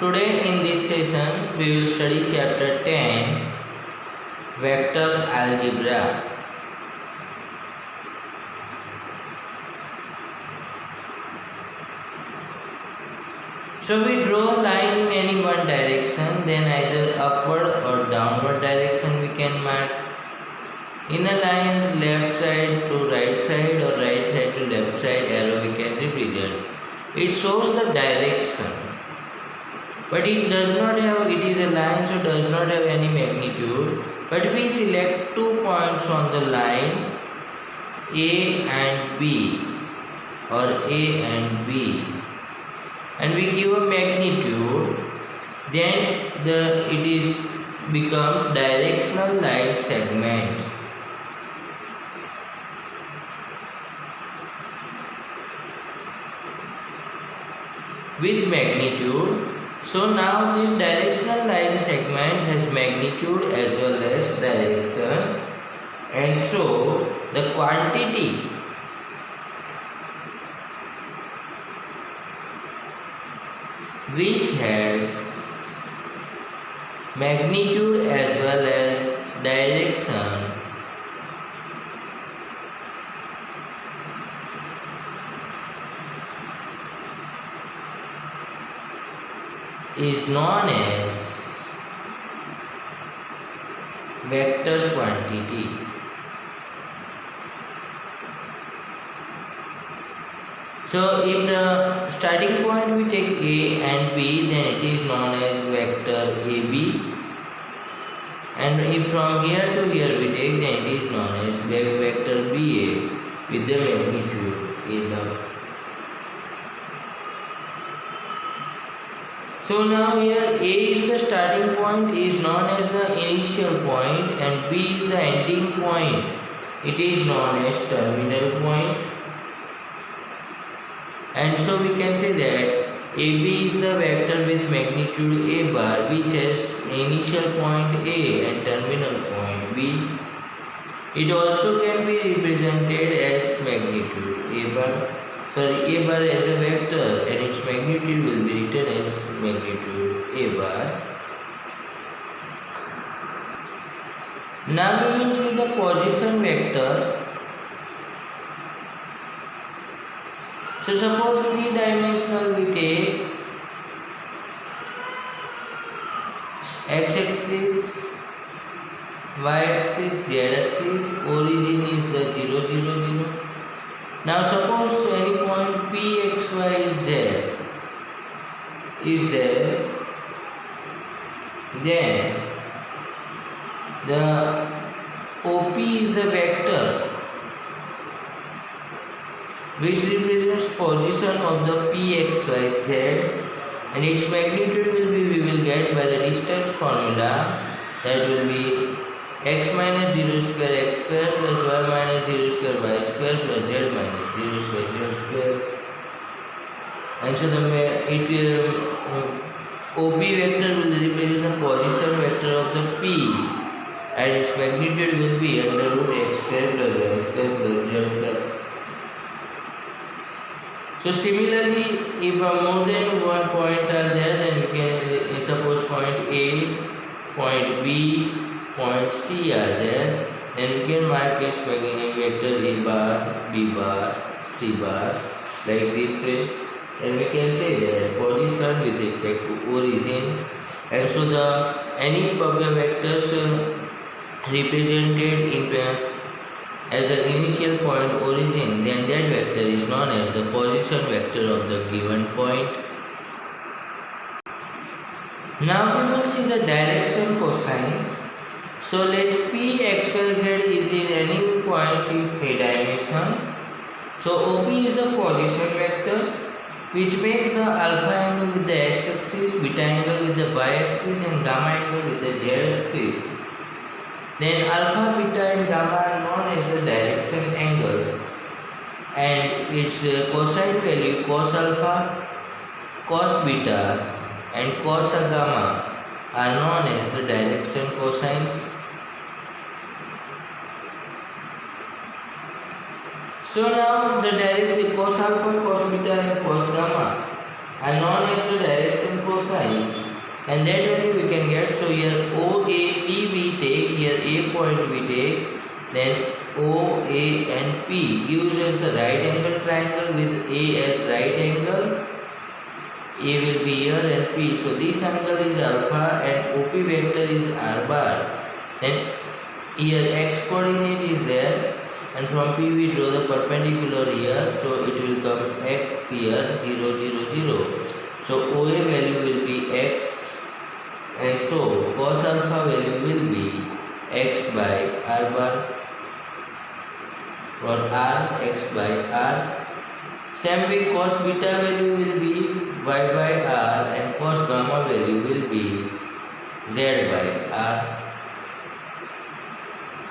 Today in this session we will study chapter 10 vector algebra. So we draw a line in any one direction, then either upward or downward direction we can mark. In a line left side to right side or right side to left side arrow we can represent. It shows the direction. But it does not have, it is a line so does not have any magnitude. But we select 2 points on the line A and B or A and B and we give a magnitude, then it becomes directional line segment. With magnitude. So now this directional line segment has magnitude as well as direction, and so the quantity which has magnitude as well as direction is known as vector quantity. So if the starting point we take A and B, then it is known as vector AB, and if from here to here we take, then it is known as vector BA with the magnitude A. So now here A is the starting point, is known as the initial point, and B is the ending point. It is known as terminal point. And so we can say that AB is the vector with magnitude A bar, which has initial point A and terminal point B. It also can be represented as magnitude A bar. A bar as a vector and its magnitude will be written as magnitude A bar. Now we will see the position vector. So suppose 3-dimensional we take x-axis, y-axis, z-axis, origin is the 0, 0, 0. Now suppose any point P, X, Y, Z is there, then the OP is the vector which represents position of the P, X, Y, Z, and its magnitude we will get by the distance formula, that will be x minus 0 square x square plus y minus 0 square y square plus z minus 0 square z square. And so OP vector will represent the position vector of the P, and its magnitude will be under root x square plus y square plus z square. So similarly, if more than one point are there, then we can suppose point A, point B, point C are there, then we can mark its vector A bar, B bar, C bar like this way, and we can say that position with respect to origin, and so any of the vectors represented as an initial point origin, then that vector is known as the position vector of the given point. Now we will see the direction cosines. So let P, X, Y, Z is in any point in 3 dimension. So OP is the position vector which makes the alpha angle with the x-axis, beta angle with the y-axis, and gamma angle with the z-axis. Then alpha, beta, and gamma are known as the direction angles, and its cosine value cos alpha, cos beta, and cos gamma are known as the direction cosines. So now the direction cos alpha, cos beta and cos gamma are known as the direction cosine, and that value we can get. So here OAP we take, here A point we take, then OA and P gives us the right angle triangle with A as right angle. A will be here and P. So this angle is alpha and OP vector is R bar. Then here x coordinate is there, and from P we draw the perpendicular here. So it will come x here 0 0 0. So OA value will be x, and so cos alpha value will be x by R bar, or R x by R. Same way cos beta value will be y by R, and cos gamma value will be z by R.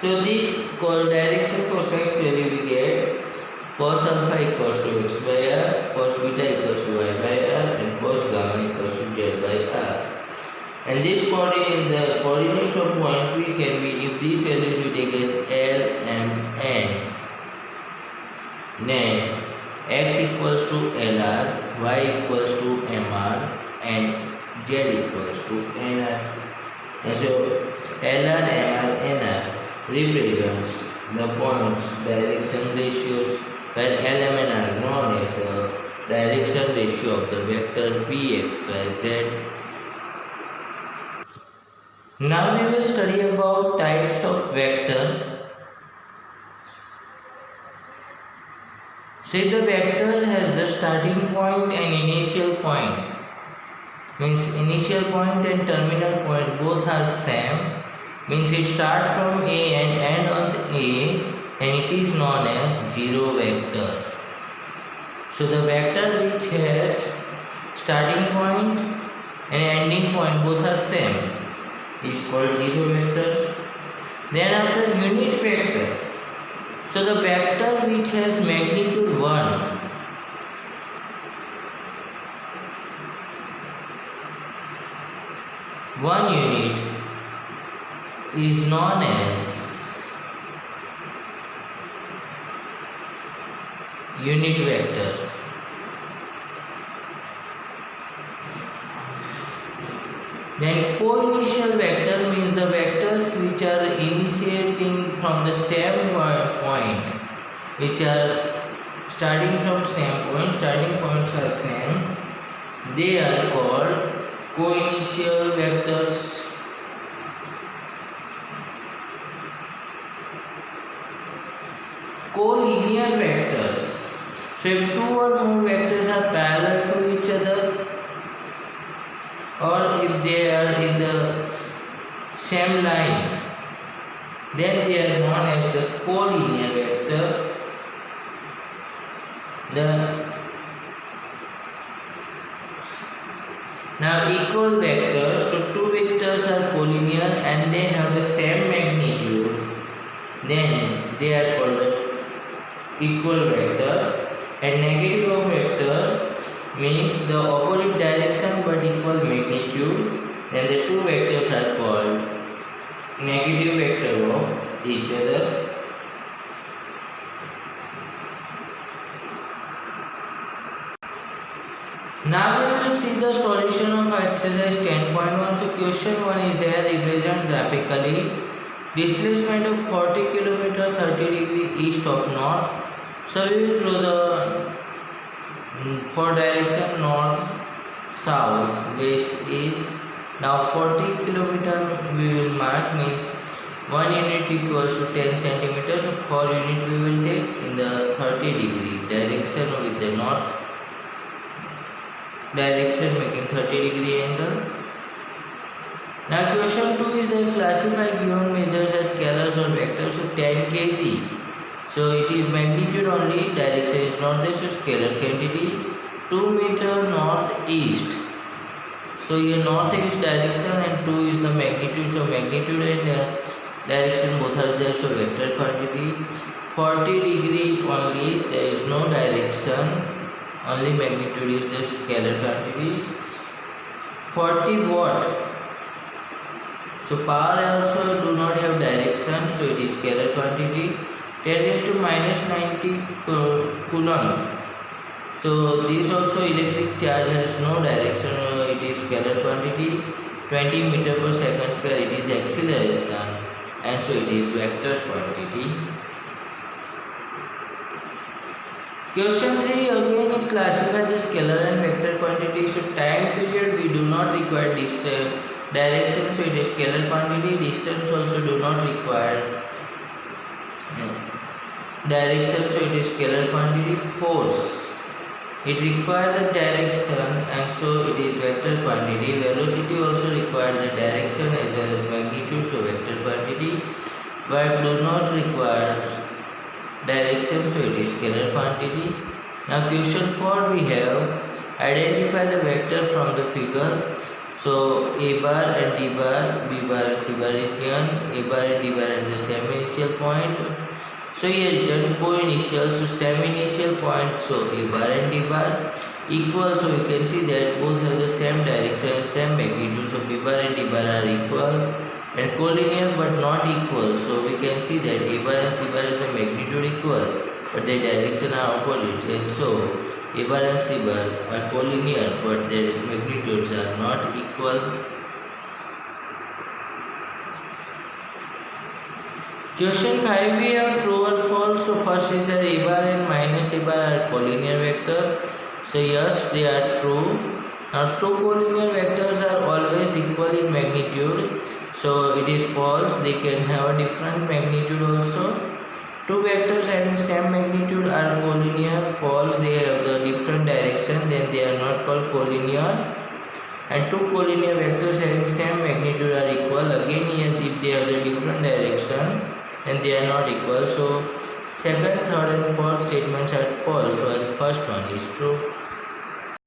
So this direction cos x value we get cos alpha equals to x by R, cos beta equals to y by R, and cos gamma equals to z by R. And this coordinate, the coordinates of point P can be, if these values we take as L, M, N, then x equals to LR, y equals to MR, and z equals to NR. And so LR, MR, NR represents the points direction ratios, where L, M, and R are known as the direction ratio of the vector P, X, Y, Z. Now we will study about types of vector. Say the vector has the starting point and initial point. Means initial point and terminal point both are same. Means it start from A and end on A, and it is known as zero vector. So the vector which has starting point and ending point both are same is called zero vector. Then after unit vector. So the vector which has magnitude 1, one unit, is known as unit vector. Then co-initial vector means the vectors which are initiating from the same point, which are starting from same point, starting points are same, they are called co-initial vectors. Co-linear vectors. So if two or more vectors are parallel to each other, or if they are in the same line, then they are known as the collinear vector. Now equal vectors, so two vectors are collinear and they have the same magnitude, then they are called equal vectors. And negative of vector means the opposite direction but equal magnitude, then the two vectors are called negative vector of each other. Now we will see the solution of exercise 10.1. So question 1 is there, represent graphically displacement of 40 km 30 degree east of north. So we will draw the for direction north, south, west, east. Now 40 km we will mark, means 1 unit equals to 10 centimeters. So 4 unit we will take in the 30 degree direction with the north direction, making 30 degree angle. Now question 2 is that classify given measures as scalars or vectors. So 10 kg. So it is magnitude only, direction is not there, so scalar quantity. 2 meter northeast. So here northeast direction and 2 is the magnitude. So magnitude and direction both are there, so vector quantity. 40 degree only, there is no direction, only magnitude is the scalar quantity. 40 watt. So power also do not have direction, so it is scalar quantity. 10 raised to minus 90 coulomb. So this also electric charge has no direction, it is scalar quantity. 20 meter per second square, it is acceleration, and so it is vector quantity. Question 3, again it classifies the scalar and vector quantity. So time period we do not require distance, direction, so it is scalar quantity. Distance also do not require direction, so it is scalar quantity. Force, it requires the direction, and so it is vector quantity. Velocity also requires the direction as well as magnitude, so vector quantity. But do not require direction, so it is scalar quantity. Now question 4 we have identify the vector from the figure. So a bar and d bar, b bar and c bar is given. A bar and d bar is the same initial point. So here written co-initial, so same initial point. So a bar and d bar equal. So we can see that both have the same direction, same magnitude. So b bar and d bar are equal and collinear but not equal. So we can see that a bar and c bar is the magnitude equal, but their direction are opposite, and so a bar and c bar are collinear but their magnitudes are not equal. Question 5 we have true or false. So first is that a bar and minus a bar are collinear vector. So yes, they are true. Now two collinear vectors are always equal in magnitude. So it is false, they can have a different magnitude also. Two vectors having same magnitude are collinear. False, they have the different direction, then they are not called collinear. And two collinear vectors having same magnitude are equal. Again here if they have the different direction, and they are not equal. So second, third and fourth statements are false, while first one is true.